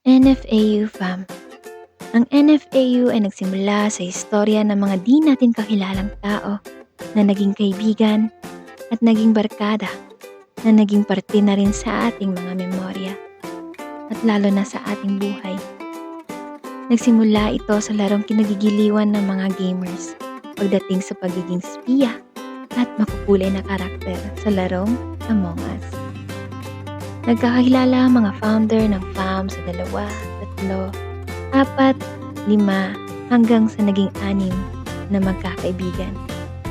NFAU Fam. Ang NFAU ay nagsimula sa istorya ng mga di natin kakilalang tao na naging kaibigan at naging barkada na naging parte na rin sa ating mga memorya at lalo na sa ating buhay. Nagsimula ito sa larong kinagigiliwan ng mga gamers pagdating sa pagiging spiya at makukulay na karakter sa larong Among Us. Nagkakilala ang mga founder ng FAM sa 2, 3, 4, 5 hanggang sa naging 6 na magkakaibigan.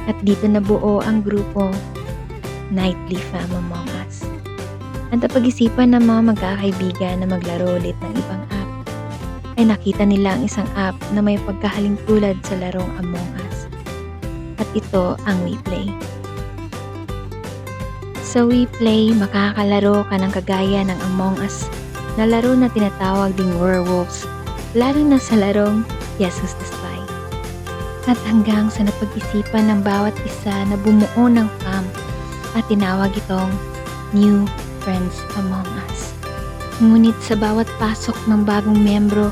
At dito nabuo ang grupo Nightly Fam Among Us. Ang napag-isipan ng mga magkakaibigan na maglaro ulit ng ibang app ay nakita nila ang isang app na may pagkahalintulad sa larong Among Us. At ito ang WePlay. Sa WePlay, makakalaro ka ng kagaya ng Among Us na laro na tinatawag ding werewolves, lalo na sa larong Yes Who's the Spy. At hanggang sa napag-isipan ng bawat isa na bumuo ng FAM at tinawag itong New Friends Among Us. Ngunit sa bawat pasok ng bagong miyembro,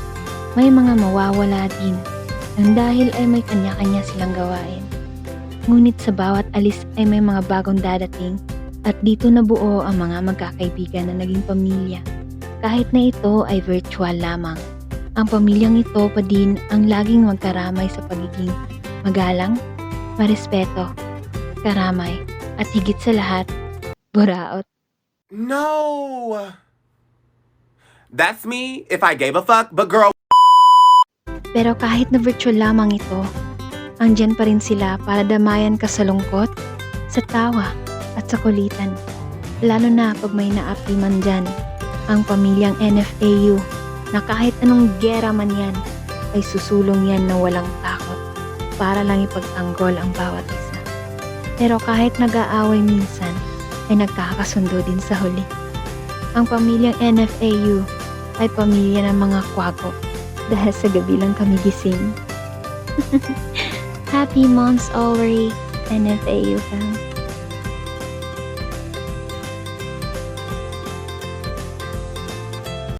may mga mawawala din nang dahil ay may kanya-kanya silang gawain. Ngunit sa bawat alis ay may mga bagong dadating. At dito nabuo ang mga magkakaibigan na naging pamilya. Kahit na ito ay virtual lamang. Ang pamilyang ito pa din ang laging magkaramay sa pagiging magalang, marespeto, karamay, at higit sa lahat, buraot. No! That's me if I gave a fuck, but girl... Pero kahit na virtual lamang ito, andyan pa rin sila para damayan ka sa lungkot, sa tawa, at sa kulitan, lalo na pag may naapi man dyan, ang pamilyang NFAU na kahit anong gera man yan, ay susulong yan na walang takot para lang ipagtanggol ang bawat isa. Pero kahit nag-aaway minsan, ay nagkakasundo din sa huli. Ang pamilyang NFAU ay pamilya ng mga kwago dahil sa gabi lang kami gising. Happy Moms Already, NFAU fam.